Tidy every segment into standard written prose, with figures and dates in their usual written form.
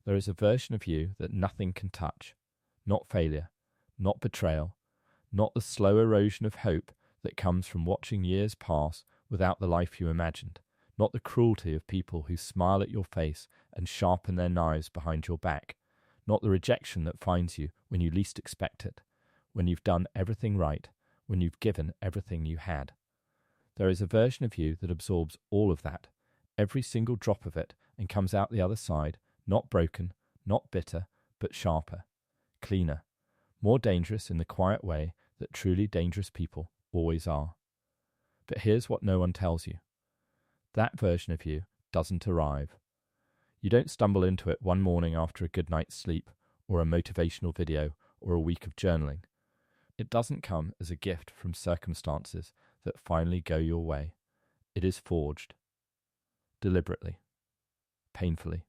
There is a version of you that nothing can touch. Not failure, not betrayal, not the slow erosion of hope that comes from watching years pass without the life you imagined, not the cruelty of people who smile at your face and sharpen their knives behind your back, not the rejection that finds you when you least expect it, when you've done everything right, when you've given everything you had. There is a version of you that absorbs all of that, every single drop of it, and comes out the other side, not broken, not bitter, but sharper, cleaner, more dangerous in the quiet way that truly dangerous people always are. But here's what no one tells you. That version of you doesn't arrive. You don't stumble into it one morning after a good night's sleep, or a motivational video, or a week of journaling. It doesn't come as a gift from circumstances that finally go your way. It is forged. Deliberately. Painfully.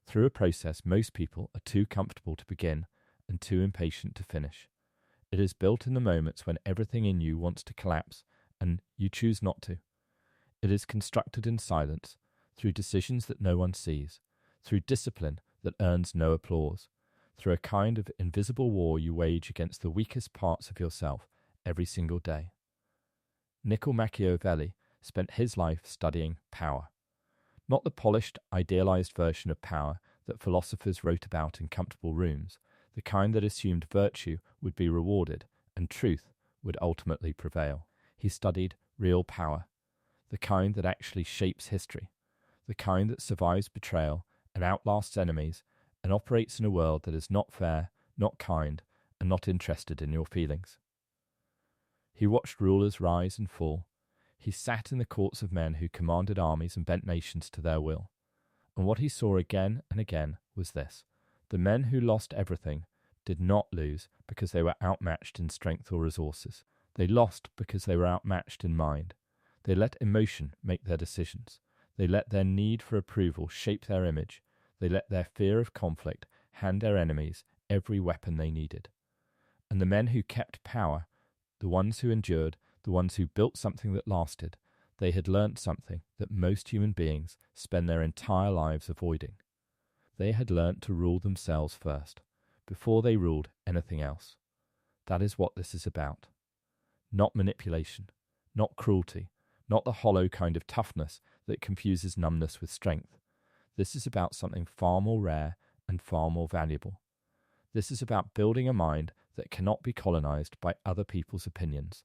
Through a process most people are too comfortable to begin and too impatient to finish. It is built in the moments when everything in you wants to collapse and you choose not to. It is constructed in silence, through decisions that no one sees, through discipline that earns no applause, through a kind of invisible war you wage against the weakest parts of yourself every single day. Niccolo Machiavelli spent his life studying power. Not the polished, idealized version of power that philosophers wrote about in comfortable rooms, the kind that assumed virtue would be rewarded and truth would ultimately prevail. He studied real power, the kind that actually shapes history, the kind that survives betrayal and outlasts enemies and operates in a world that is not fair, not kind, and not interested in your feelings. He watched rulers rise and fall. He sat in the courts of men who commanded armies and bent nations to their will. And what he saw again and again was this. The men who lost everything did not lose because they were outmatched in strength or resources. They lost because they were outmatched in mind. They let emotion make their decisions. They let their need for approval shape their image. They let their fear of conflict hand their enemies every weapon they needed. And the men who kept power, the ones who endured, the ones who built something that lasted, they had learnt something that most human beings spend their entire lives avoiding. They had learnt to rule themselves first, before they ruled anything else. That is what this is about. Not manipulation, not cruelty, not the hollow kind of toughness that confuses numbness with strength. This is about something far more rare and far more valuable. This is about building a mind that cannot be colonized by other people's opinions,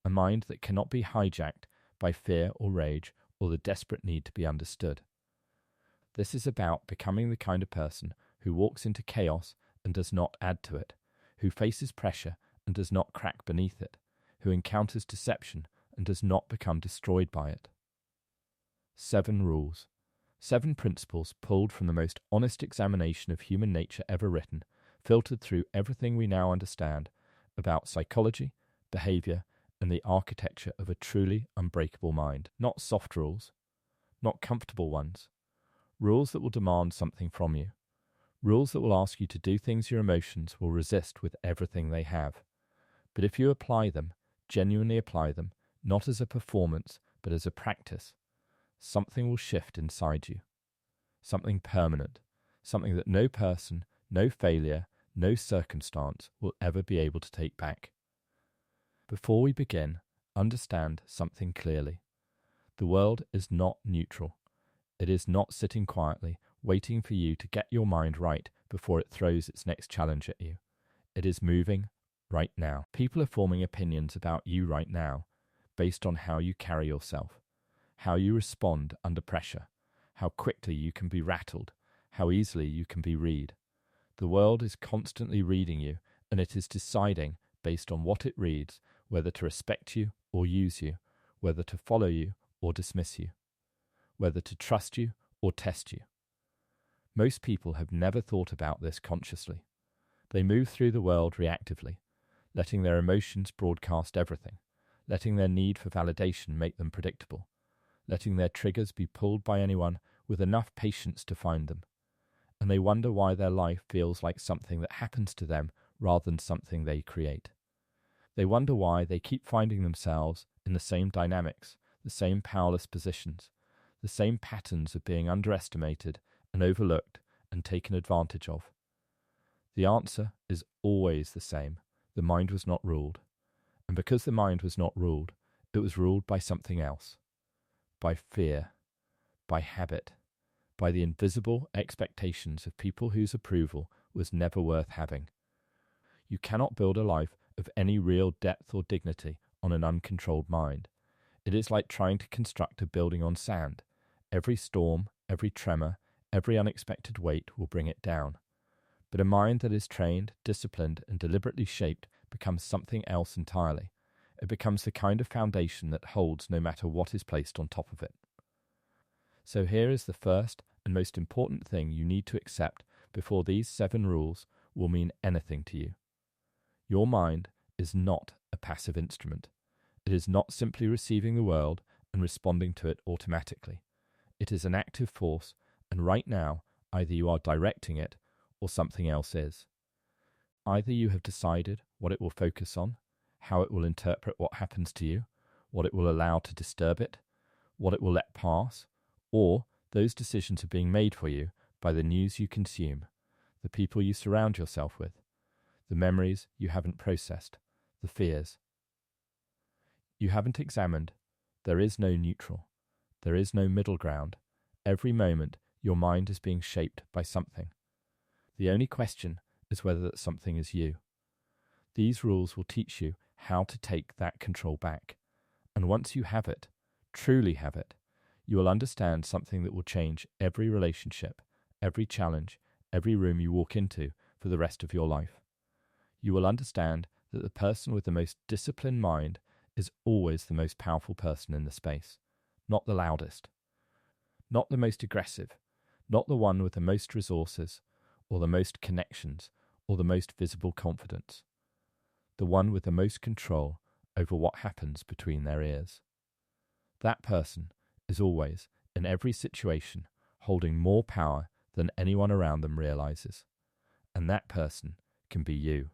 a mind that cannot be hijacked by fear or rage or the desperate need to be understood. This is about becoming the kind of person who walks into chaos and does not add to it, who faces pressure and does not crack beneath it, who encounters deception and does not become destroyed by it. 7 rules. 7 principles pulled from the most honest examination of human nature ever written, filtered through everything we now understand about psychology, behavior, and the architecture of a truly unbreakable mind. Not soft rules, not comfortable ones. Rules that will demand something from you. Rules that will ask you to do things your emotions will resist with everything they have. But if you apply them, genuinely apply them, not as a performance, but as a practice, something will shift inside you. Something permanent. Something that no person, no failure, no circumstance will ever be able to take back. Before we begin, understand something clearly. The world is not neutral. It is not sitting quietly, waiting for you to get your mind right before it throws its next challenge at you. It is moving right now. People are forming opinions about you right now, based on how you carry yourself, how you respond under pressure, how quickly you can be rattled, how easily you can be read. The world is constantly reading you, and it is deciding, based on what it reads, whether to respect you or use you, whether to follow you or dismiss you, whether to trust you or test you. Most people have never thought about this consciously. They move through the world reactively, letting their emotions broadcast everything, letting their need for validation make them predictable, letting their triggers be pulled by anyone with enough patience to find them. And they wonder why their life feels like something that happens to them rather than something they create. They wonder why they keep finding themselves in the same dynamics, the same powerless positions, the same patterns of being underestimated and overlooked and taken advantage of? The answer is always the same. The mind was not ruled. And because the mind was not ruled, it was ruled by something else. By fear, by habit, by the invisible expectations of people whose approval was never worth having. You cannot build a life of any real depth or dignity on an uncontrolled mind. It is like trying to construct a building on sand. Every storm, every tremor, every unexpected weight will bring it down. But a mind that is trained, disciplined, and deliberately shaped becomes something else entirely. It becomes the kind of foundation that holds no matter what is placed on top of it. So here is the first and most important thing you need to accept before these 7 rules will mean anything to you. Your mind is not a passive instrument. It is not simply receiving the world and responding to it automatically. It is an active force, and right now, either you are directing it or something else is. Either you have decided what it will focus on, how it will interpret what happens to you, what it will allow to disturb it, what it will let pass, or those decisions are being made for you by the news you consume, the people you surround yourself with, the memories you haven't processed, the fears. You haven't examined. There is no neutral. There is no middle ground. Every moment, your mind is being shaped by something. The only question is whether that something is you. These rules will teach you how to take that control back. And once you have it, truly have it, you will understand something that will change every relationship, every challenge, every room you walk into for the rest of your life. You will understand that the person with the most disciplined mind is always the most powerful person in the space, not the loudest, not the most aggressive, not the one with the most resources, or the most connections, or the most visible confidence, the one with the most control over what happens between their ears. That person is always, in every situation, holding more power than anyone around them realizes, and that person can be you.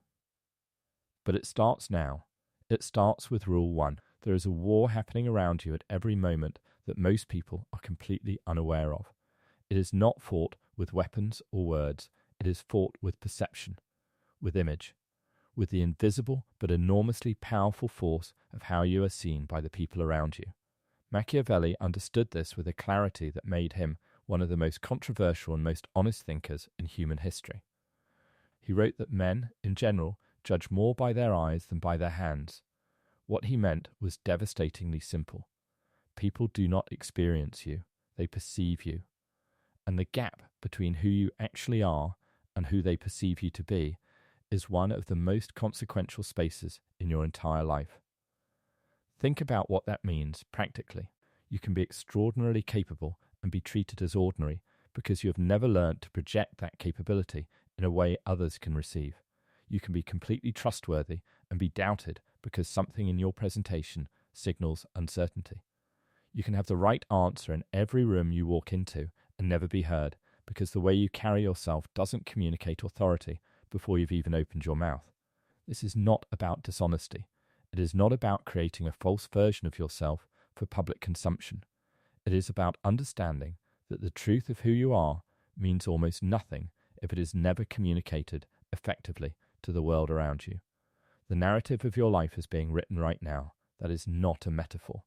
But it starts now. It starts with Rule 1. There is a war happening around you at every moment that most people are completely unaware of. It is not fought with weapons or words. It is fought with perception, with image, with the invisible but enormously powerful force of how you are seen by the people around you. Machiavelli understood this with a clarity that made him one of the most controversial and most honest thinkers in human history. He wrote that men, in general, judge more by their eyes than by their hands. What he meant was devastatingly simple. People do not experience you, they perceive you. And the gap between who you actually are and who they perceive you to be is one of the most consequential spaces in your entire life. Think about what that means practically. You can be extraordinarily capable and be treated as ordinary because you have never learned to project that capability in a way others can receive. You can be completely trustworthy and be doubted because something in your presentation signals uncertainty. You can have the right answer in every room you walk into and never be heard because the way you carry yourself doesn't communicate authority before you've even opened your mouth. This is not about dishonesty. It is not about creating a false version of yourself for public consumption. It is about understanding that the truth of who you are means almost nothing if it is never communicated effectively to the world around you. The narrative of your life is being written right now. That is not a metaphor.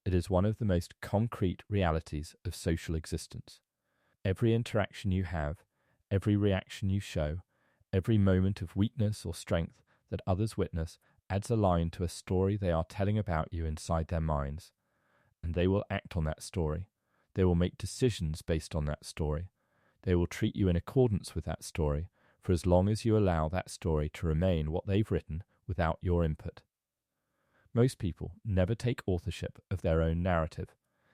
It is one of the most concrete realities of social existence. Every interaction you have, every reaction you show, every moment of weakness or strength that others witness adds a line to a story they are telling about you inside their minds. And they will act on that story. They will make decisions based on that story. They will treat you in accordance with that story for as long as you allow that story to remain what they've written without your input. Most people never take authorship of their own narrative.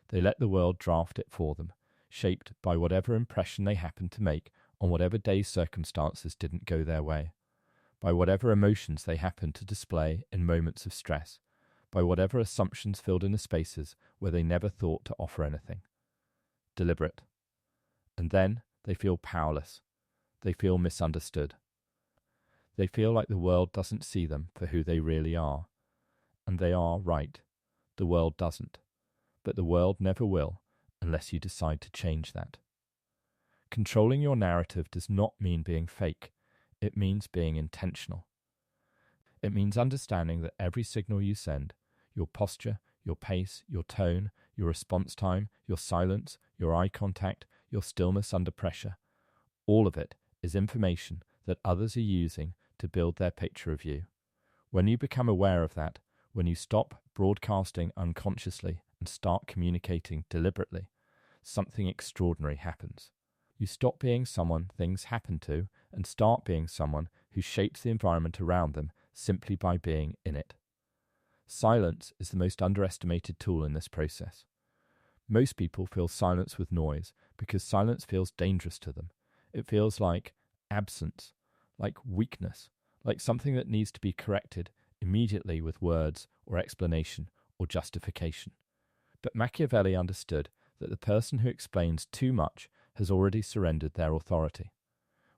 They let the world draft it for them, shaped by whatever impression they happen to make on whatever day's circumstances didn't go their way, by whatever emotions they happen to display in moments of stress, by whatever assumptions filled in the spaces where they never thought to offer anything. Deliberate. And then they feel powerless. They feel misunderstood. They feel like the world doesn't see them for who they really are. And they are right. The world doesn't. But the world never will unless you decide to change that. Controlling your narrative does not mean being fake. It means being intentional. It means understanding that every signal you send, your posture, your pace, your tone, your response time, your silence, your eye contact, your stillness under pressure, all of it is information that others are using to build their picture of you. When you become aware of that, when you stop broadcasting unconsciously and start communicating deliberately, something extraordinary happens. You stop being someone things happen to and start being someone who shapes the environment around them simply by being in it. Silence is the most underestimated tool in this process. Most people fill silence with noise because silence feels dangerous to them. It feels like absence, like weakness, like something that needs to be corrected immediately with words or explanation or justification. But Machiavelli understood that the person who explains too much has already surrendered their authority.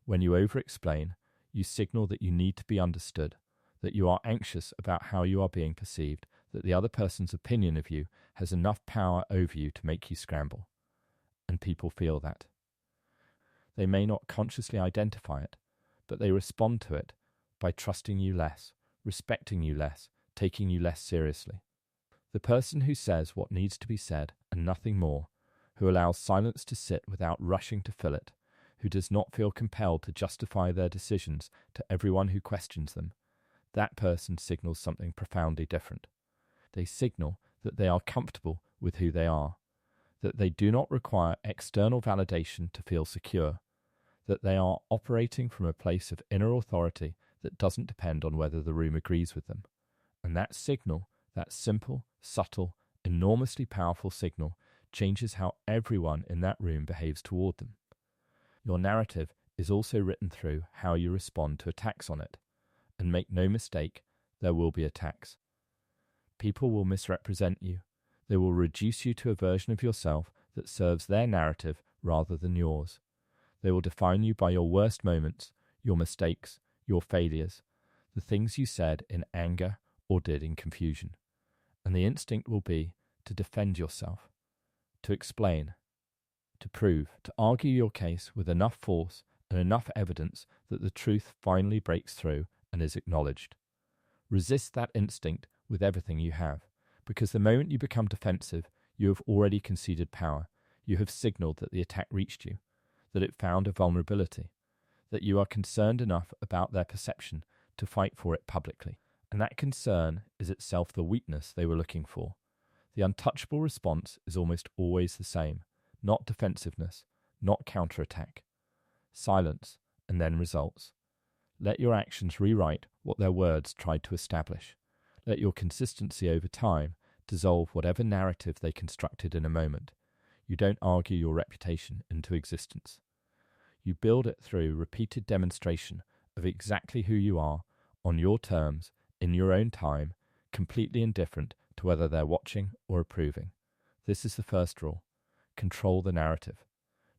When you over-explain, you signal that you need to be understood, that you are anxious about how you are being perceived, that the other person's opinion of you has enough power over you to make you scramble. And people feel that. They may not consciously identify it, but they respond to it by trusting you less, respecting you less, taking you less seriously. The person who says what needs to be said and nothing more, who allows silence to sit without rushing to fill it, who does not feel compelled to justify their decisions to everyone who questions them, that person signals something profoundly different. They signal that they are comfortable with who they are, that they do not require external validation to feel secure, that they are operating from a place of inner authority that doesn't depend on whether the room agrees with them. And that signal, that simple, subtle, enormously powerful signal, changes how everyone in that room behaves toward them. Your narrative is also written through how you respond to attacks on it. And make no mistake, there will be attacks. People will misrepresent you. They will reduce you to a version of yourself that serves their narrative rather than yours. They will define you by your worst moments, your mistakes, your failures, the things you said in anger or did in confusion. And the instinct will be to defend yourself, to explain, to prove, to argue your case with enough force and enough evidence that the truth finally breaks through and is acknowledged. Resist that instinct with everything you have, because the moment you become defensive, you have already conceded power. You have signaled that the attack reached you, that it found a vulnerability, that you are concerned enough about their perception to fight for it publicly. And that concern is itself the weakness they were looking for. The untouchable response is almost always the same, not defensiveness, not counterattack. Silence, and then results. Let your actions rewrite what their words tried to establish. Let your consistency over time dissolve whatever narrative they constructed in a moment. You don't argue your reputation into existence. You build it through repeated demonstration of exactly who you are, on your terms, in your own time, completely indifferent to whether they're watching or approving. This is the first rule. Control the narrative.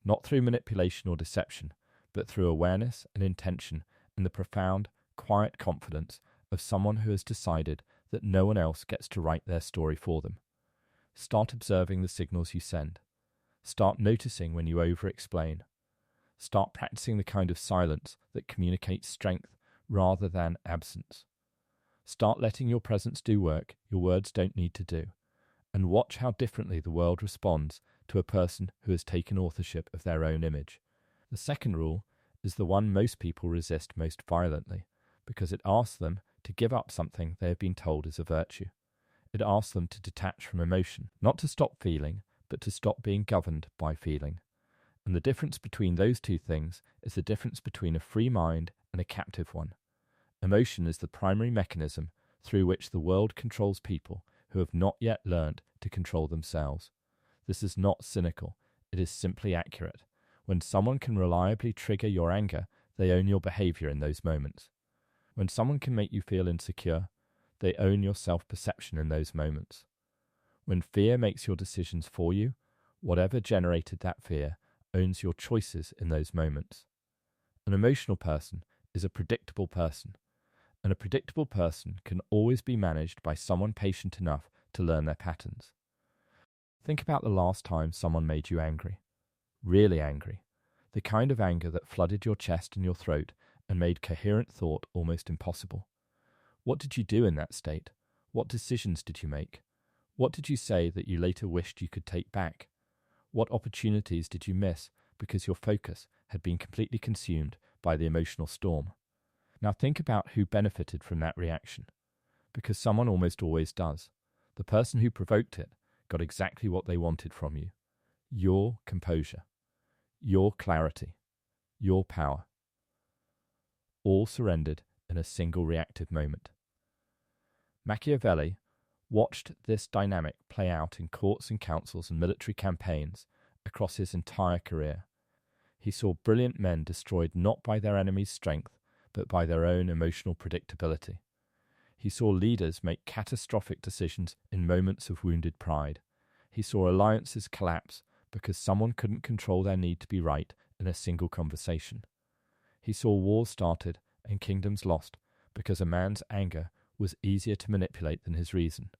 Not through manipulation or deception, but through awareness and intention and the profound, quiet confidence of someone who has decided that no one else gets to write their story for them. Start observing the signals you send. Start noticing when you over-explain. Start practicing the kind of silence that communicates strength rather than absence. Start letting your presence do work your words don't need to do, and watch how differently the world responds to a person who has taken authorship of their own image. The second rule is the one most people resist most violently, because it asks them to give up something they have been told is a virtue. It asks them to detach from emotion, not to stop feeling, but to stop being governed by feeling. And the difference between those two things is the difference between a free mind and a captive one. Emotion is the primary mechanism through which the world controls people who have not yet learned to control themselves. This is not cynical, it is simply accurate. When someone can reliably trigger your anger, they own your behavior in those moments. When someone can make you feel insecure, they own your self-perception in those moments. When fear makes your decisions for you, whatever generated that fear owns your choices in those moments. An emotional person is a predictable person, and a predictable person can always be managed by someone patient enough to learn their patterns. Think about the last time someone made you angry. Really angry. the kind of anger that flooded your chest and your throat and made coherent thought almost impossible. What did you do in that state? What decisions did you make? What did you say that you later wished you could take back? What opportunities did you miss because your focus had been completely consumed by the emotional storm? Now think about who benefited from that reaction, because someone almost always does. The person who provoked it got exactly what they wanted from you. Your composure, your clarity, your power. All surrendered in a single reactive moment. Machiavelli watched this dynamic play out in courts and councils and military campaigns across his entire career. He saw brilliant men destroyed not by their enemy's strength, but by their own emotional predictability. He saw leaders make catastrophic decisions in moments of wounded pride. He saw alliances collapse because someone couldn't control their need to be right in a single conversation. He saw wars started and kingdoms lost because a man's anger was easier to manipulate than his reason.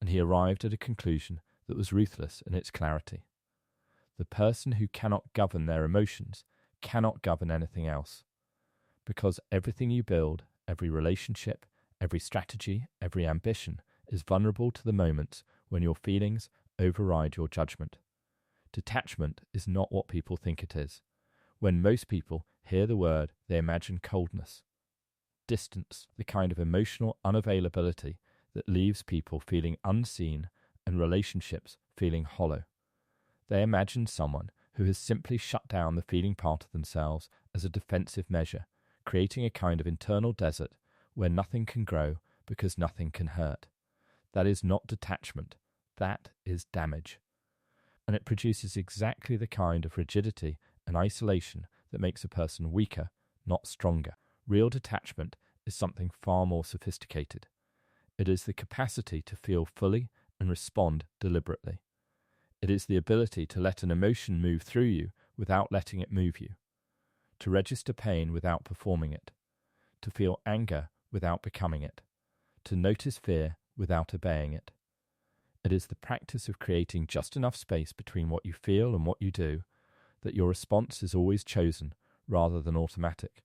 And he arrived at a conclusion that was ruthless in its clarity. The person who cannot govern their emotions cannot govern anything else, because everything you build, every relationship, every strategy, every ambition is vulnerable to the moments when your feelings override your judgment. Detachment is not what people think it is. When most people hear the word, they imagine coldness, distance, the kind of emotional unavailability that leaves people feeling unseen and relationships feeling hollow. They imagine someone who has simply shut down the feeling part of themselves as a defensive measure, creating a kind of internal desert where nothing can grow because nothing can hurt. That is not detachment. That is damage. And it produces exactly the kind of rigidity and isolation that makes a person weaker, not stronger. Real detachment is something far more sophisticated. It is the capacity to feel fully and respond deliberately. It is the ability to let an emotion move through you without letting it move you, to register pain without performing it, to feel anger without becoming it, to notice fear without obeying it. It is the practice of creating just enough space between what you feel and what you do, that your response is always chosen rather than automatic.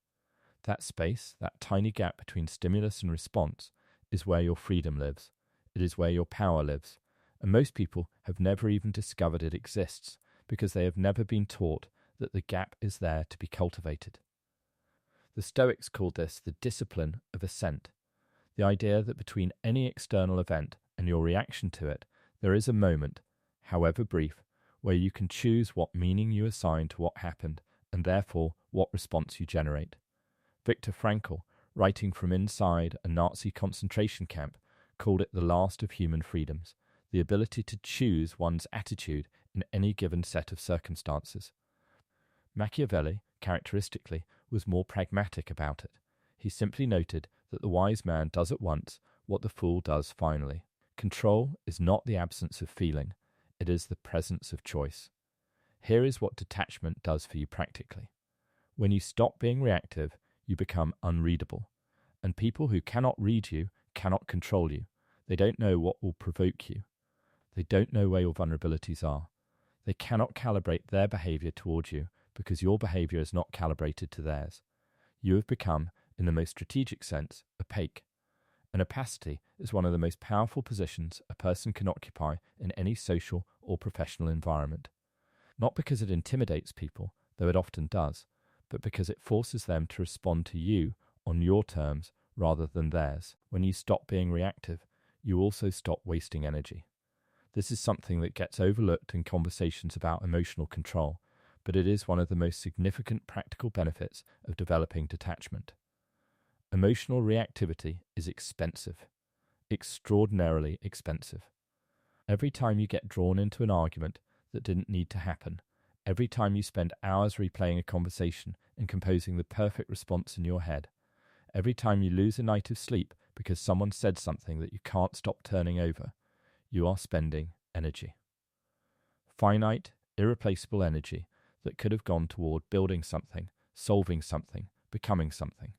That space, that tiny gap between stimulus and response, is where your freedom lives. It is where your power lives. And most people have never even discovered it exists because they have never been taught that the gap is there to be cultivated. The Stoics called this the discipline of assent, the idea that between any external event and your reaction to it, there is a moment, however brief, where you can choose what meaning you assign to what happened and therefore what response you generate. Viktor Frankl, writing from inside a Nazi concentration camp, called it the last of human freedoms, the ability to choose one's attitude in any given set of circumstances. Machiavelli, characteristically, was more pragmatic about it. He simply noted that the wise man does at once what the fool does finally. Control is not the absence of feeling, it is the presence of choice. Here is what detachment does for you practically. When you stop being reactive, you become unreadable, and people who cannot read you cannot control you. They don't know what will provoke you. They don't know where your vulnerabilities are. They cannot calibrate their behavior towards you because your behavior is not calibrated to theirs. You have become, in the most strategic sense, opaque. And opacity is one of the most powerful positions a person can occupy in any social or professional environment. Not because it intimidates people, though it often does, but because it forces them to respond to you on your terms rather than theirs. When you stop being reactive, you also stop wasting energy. This is something that gets overlooked in conversations about emotional control, but it is one of the most significant practical benefits of developing detachment. Emotional reactivity is expensive, extraordinarily expensive. Every time you get drawn into an argument that didn't need to happen, every time you spend hours replaying a conversation and composing the perfect response in your head, every time you lose a night of sleep because someone said something that you can't stop turning over, you are spending energy. Finite, irreplaceable energy that could have gone toward building something, solving something, becoming something.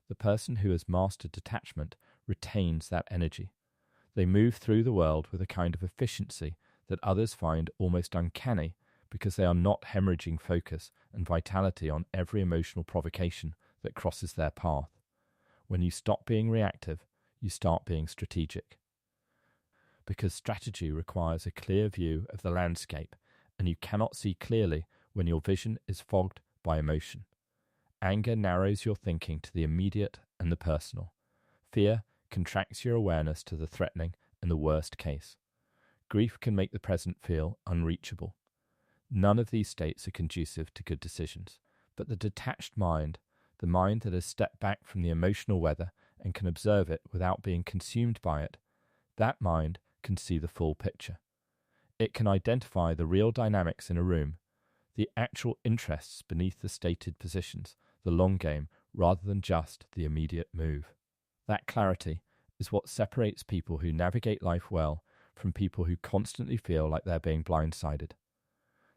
The person who has mastered detachment retains that energy. They move through the world with a kind of efficiency that others find almost uncanny because they are not hemorrhaging focus and vitality on every emotional provocation that crosses their path. When you stop being reactive, you start being strategic. Because strategy requires a clear view of the landscape, and you cannot see clearly when your vision is fogged by emotion. Anger narrows your thinking to the immediate and the personal. Fear contracts your awareness to the threatening and the worst case. Grief can make the present feel unreachable. None of these states are conducive to good decisions, but the detached mind, the mind that has stepped back from the emotional weather and can observe it without being consumed by it, that mind can see the full picture. It can identify the real dynamics in a room, the actual interests beneath the stated positions, the long game, rather than just the immediate move. That clarity is what separates people who navigate life well from people who constantly feel like they're being blindsided.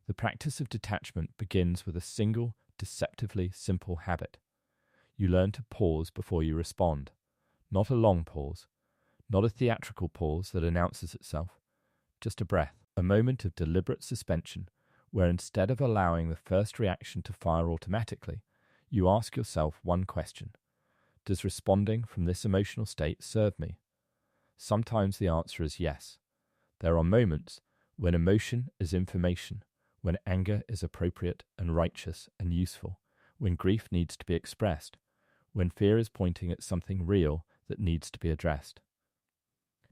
The practice of detachment begins with a single, deceptively simple habit. You learn to pause before you respond. Not a long pause, not a theatrical pause that announces itself, just a breath, a moment of deliberate suspension where instead of allowing the first reaction to fire automatically, you ask yourself one question. Does responding from this emotional state serve me? Sometimes the answer is yes. There are moments when emotion is information, when anger is appropriate and righteous and useful, when grief needs to be expressed, when fear is pointing at something real that needs to be addressed.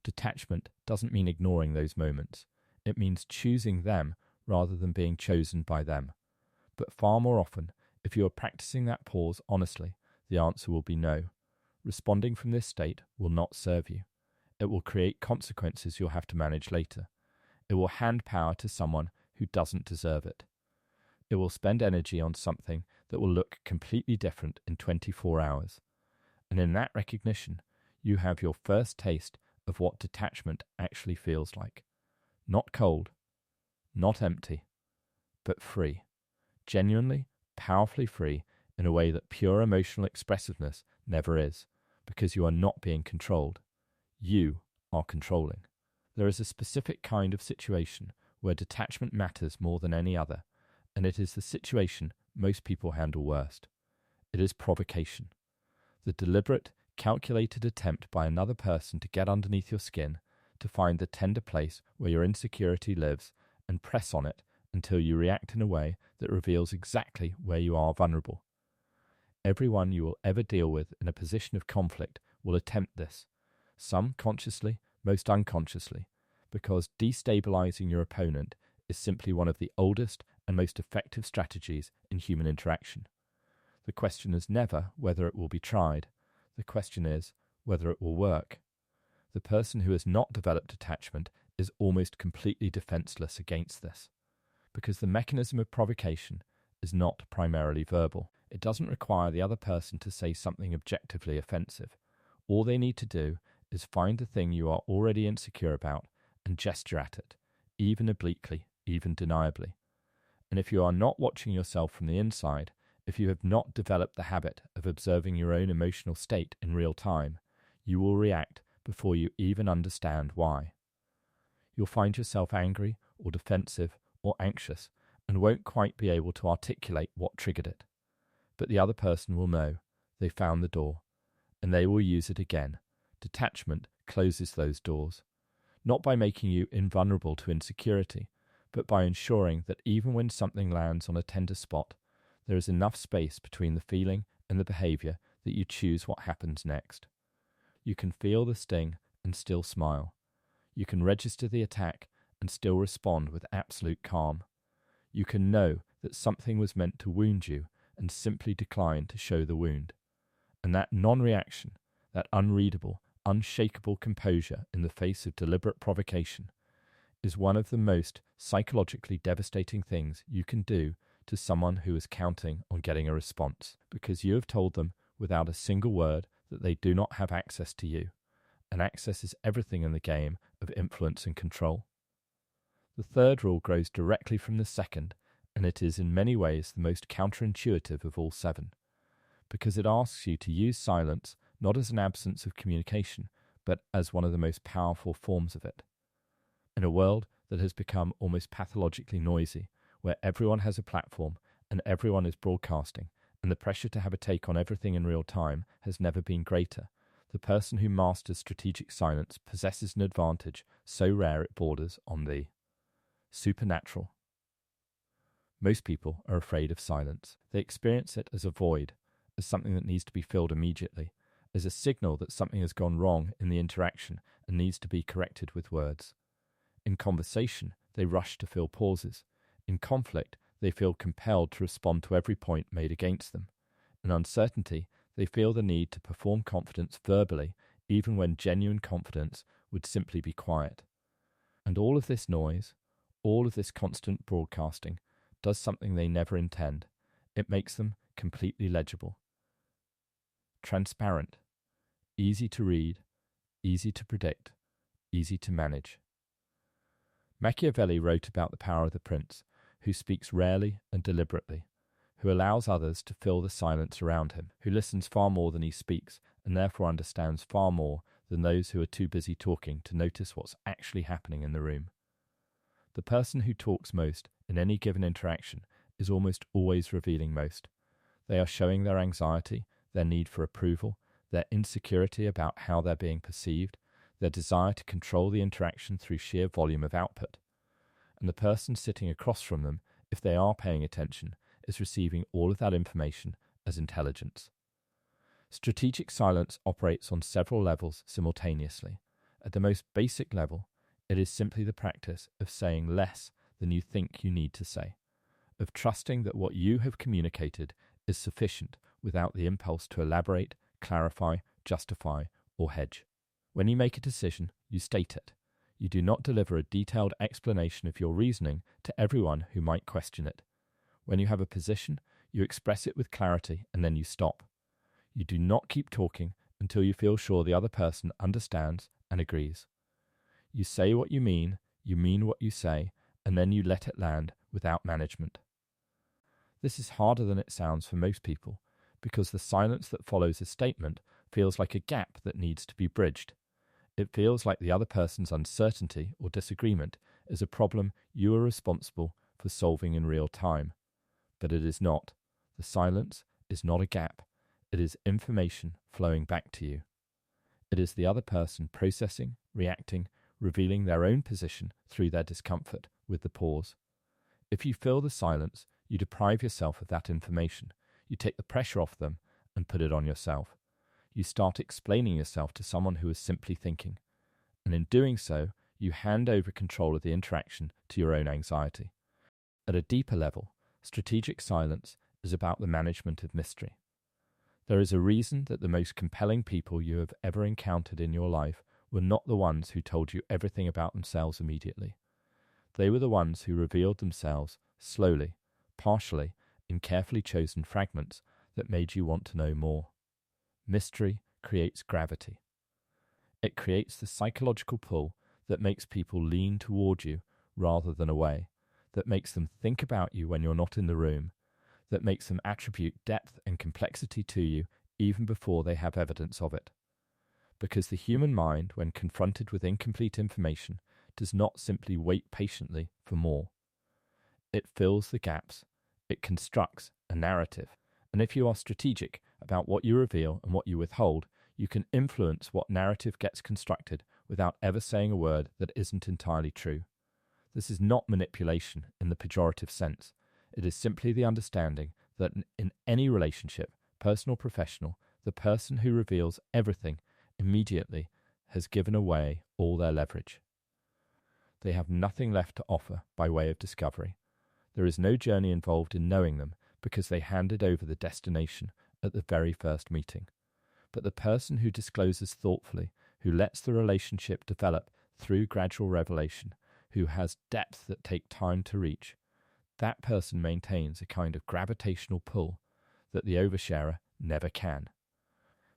Detachment doesn't mean ignoring those moments. It means choosing them rather than being chosen by them. But far more often, if you are practicing that pause honestly, the answer will be no. Responding from this state will not serve you. It will create consequences you'll have to manage later. It will hand power to someone who doesn't deserve it. It will spend energy on something that will look completely different in 24 hours. And in that recognition, you have your first taste of what detachment actually feels like. Not cold, not empty, but free. Genuinely, powerfully free in a way that pure emotional expressiveness never is, because you are not being controlled. You are controlling. There is a specific kind of situation where detachment matters more than any other, and it is the situation most people handle worst. It is provocation. The deliberate, calculated attempt by another person to get underneath your skin, to find the tender place where your insecurity lives, and press on it until you react in a way that reveals exactly where you are vulnerable. Everyone you will ever deal with in a position of conflict will attempt this, some consciously, most unconsciously, because destabilizing your opponent is simply one of the oldest and most effective strategies in human interaction. The question is never whether it will be tried. The question is whether it will work. The person who has not developed attachment is almost completely defenseless against this, because the mechanism of provocation is not primarily verbal. It doesn't require the other person to say something objectively offensive. All they need to do is find the thing you are already insecure about and gesture at it, even obliquely, even deniably. And if you are not watching yourself from the inside, if you have not developed the habit of observing your own emotional state in real time, you will react before you even understand why. You'll find yourself angry or defensive or anxious and won't quite be able to articulate what triggered it. But the other person will know they found the door, and they will use it again. Detachment closes those doors, not by making you invulnerable to insecurity, but by ensuring that even when something lands on a tender spot, there is enough space between the feeling and the behavior that you choose what happens next. You can feel the sting and still smile. You can register the attack and still respond with absolute calm. You can know that something was meant to wound you and simply decline to show the wound. And that non-reaction, that unreadable, unshakable composure in the face of deliberate provocation, is one of the most psychologically devastating things you can do to someone who is counting on getting a response, because you have told them without a single word that they do not have access to you, and access is everything in the game of influence and control. The third rule grows directly from the second, and it is in many ways the most counterintuitive of all seven, because it asks you to use silence not as an absence of communication, but as one of the most powerful forms of it. In a world that has become almost pathologically noisy, where everyone has a platform and everyone is broadcasting, and the pressure to have a take on everything in real time has never been greater, the person who masters strategic silence possesses an advantage so rare it borders on the supernatural. Most people are afraid of silence. They experience it as a void, as something that needs to be filled immediately, as a signal that something has gone wrong in the interaction and needs to be corrected with words. In conversation, they rush to fill pauses. In conflict, they feel compelled to respond to every point made against them. In uncertainty, they feel the need to perform confidence verbally, even when genuine confidence would simply be quiet. And all of this noise, all of this constant broadcasting, does something they never intend. It makes them completely legible, transparent, easy to read, easy to predict, easy to manage. Machiavelli wrote about the power of the prince, who speaks rarely and deliberately, who allows others to fill the silence around him, who listens far more than he speaks, and therefore understands far more than those who are too busy talking to notice what's actually happening in the room. The person who talks most in any given interaction is almost always revealing most. They are showing their anxiety, their need for approval, their insecurity about how they're being perceived, their desire to control the interaction through sheer volume of output. And the person sitting across from them, if they are paying attention, is receiving all of that information as intelligence. Strategic silence operates on several levels simultaneously. At the most basic level, it is simply the practice of saying less than you think you need to say, of trusting that what you have communicated is sufficient without the impulse to elaborate, clarify, justify, or hedge. When you make a decision, you state it. You do not deliver a detailed explanation of your reasoning to everyone who might question it. When you have a position, you express it with clarity and then you stop. You do not keep talking until you feel sure the other person understands and agrees. You say what you mean what you say, and then you let it land without management. This is harder than it sounds for most people, because the silence that follows a statement feels like a gap that needs to be bridged. It feels like the other person's uncertainty or disagreement is a problem you are responsible for solving in real time. But it is not. The silence is not a gap. It is information flowing back to you. It is the other person processing, reacting, revealing their own position through their discomfort with the pause. If you fill the silence, you deprive yourself of that information. You take the pressure off them and put it on yourself. You start explaining yourself to someone who is simply thinking. And in doing so, you hand over control of the interaction to your own anxiety. At a deeper level, strategic silence is about the management of mystery. There is a reason that the most compelling people you have ever encountered in your life were not the ones who told you everything about themselves immediately. They were the ones who revealed themselves slowly, partially, in carefully chosen fragments that made you want to know more. Mystery creates gravity. It creates the psychological pull that makes people lean toward you rather than away, that makes them think about you when you're not in the room, that makes them attribute depth and complexity to you even before they have evidence of it. Because the human mind, when confronted with incomplete information, does not simply wait patiently for more. It fills the gaps. It constructs a narrative. And if you are strategic about what you reveal and what you withhold, you can influence what narrative gets constructed without ever saying a word that isn't entirely true. This is not manipulation in the pejorative sense. It is simply the understanding that in any relationship, personal or professional, the person who reveals everything immediately has given away all their leverage. They have nothing left to offer by way of discovery. There is no journey involved in knowing them because they handed over the destination at the very first meeting. But the person who discloses thoughtfully, who lets the relationship develop through gradual revelation, who has depth that take time to reach, that person maintains a kind of gravitational pull that the oversharer never can.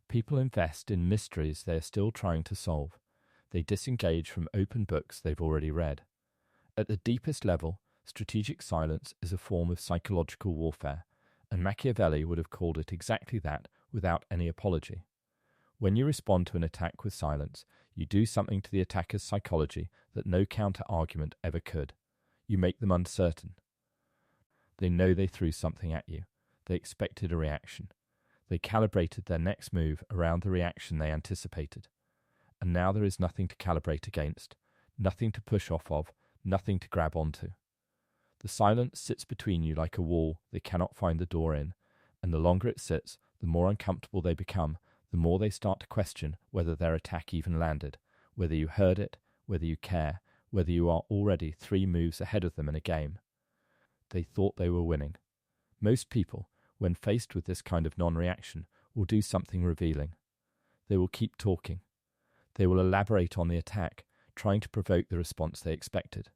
People invest in mysteries they are still trying to solve. They disengage from open books they've already read. At the deepest level, strategic silence is a form of psychological warfare, and Machiavelli would have called it exactly that without any apology. When you respond to an attack with silence, you do something to the attacker's psychology that no counter-argument ever could. You make them uncertain. They know they threw something at you. They expected a reaction. They calibrated their next move around the reaction they anticipated. And now there is nothing to calibrate against, nothing to push off of, nothing to grab onto. The silence sits between you like a wall they cannot find the door in, and the longer it sits, the more uncomfortable they become, the more they start to question whether their attack even landed, whether you heard it, whether you care, whether you are already 3 moves ahead of them in a game. They thought they were winning. Most people, when faced with this kind of non-reaction, will do something revealing. They will keep talking. They will elaborate on the attack, trying to provoke the response they expected.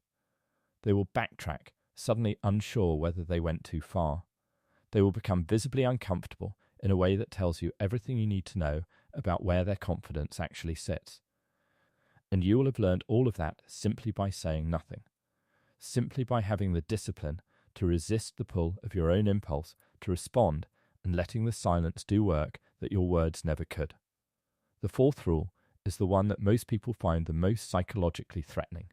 They will backtrack, suddenly unsure whether they went too far. They will become visibly uncomfortable in a way that tells you everything you need to know about where their confidence actually sits. And you will have learned all of that simply by saying nothing, simply by having the discipline to resist the pull of your own impulse to respond and letting the silence do work that your words never could. The 4th rule is the one that most people find the most psychologically threatening,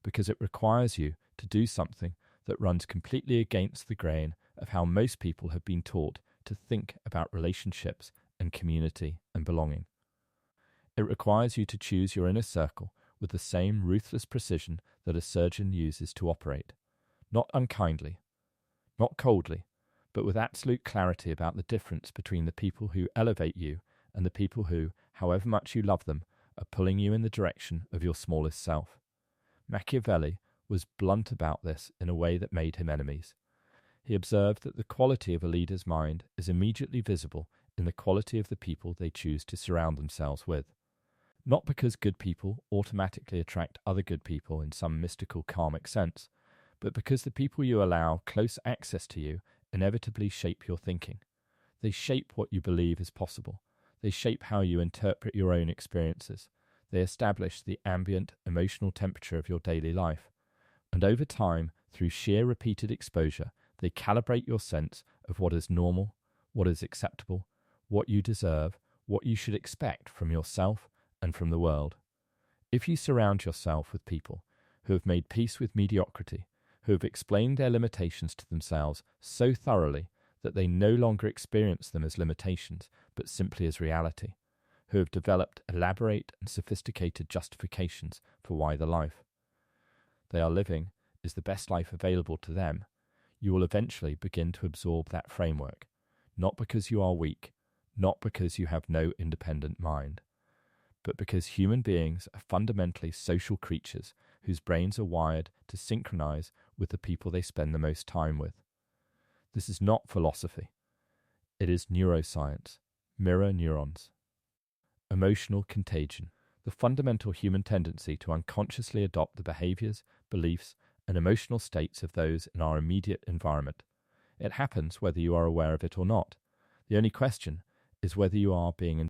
because it requires you to do something that runs completely against the grain of how most people have been taught to think about relationships and community and belonging. It requires you to choose your inner circle with the same ruthless precision that a surgeon uses to operate, not unkindly, not coldly, but with absolute clarity about the difference between the people who elevate you and the people who, however much you love them, are pulling you in the direction of your smallest self. Machiavelli was blunt about this in a way that made him enemies. He observed that the quality of a leader's mind is immediately visible in the quality of the people they choose to surround themselves with. Not because good people automatically attract other good people in some mystical karmic sense, but because the people you allow close access to you inevitably shape your thinking. They shape what you believe is possible. They shape how you interpret your own experiences. They establish the ambient emotional temperature of your daily life. And over time, through sheer repeated exposure, they calibrate your sense of what is normal, what is acceptable, what you deserve, what you should expect from yourself and from the world. If you surround yourself with people who have made peace with mediocrity, who have explained their limitations to themselves so thoroughly that they no longer experience them as limitations, but simply as reality, who have developed elaborate and sophisticated justifications for why the life they are living is the best life available to them, you will eventually begin to absorb that framework, not because you are weak, not because you have no independent mind, but because human beings are fundamentally social creatures whose brains are wired to synchronize with the people they spend the most time with. This is not philosophy. It is neuroscience, mirror neurons. Emotional contagion, the fundamental human tendency to unconsciously adopt the behaviors, beliefs, and emotional states of those in our immediate environment. It happens whether you are aware of it or not. The only question is whether you are being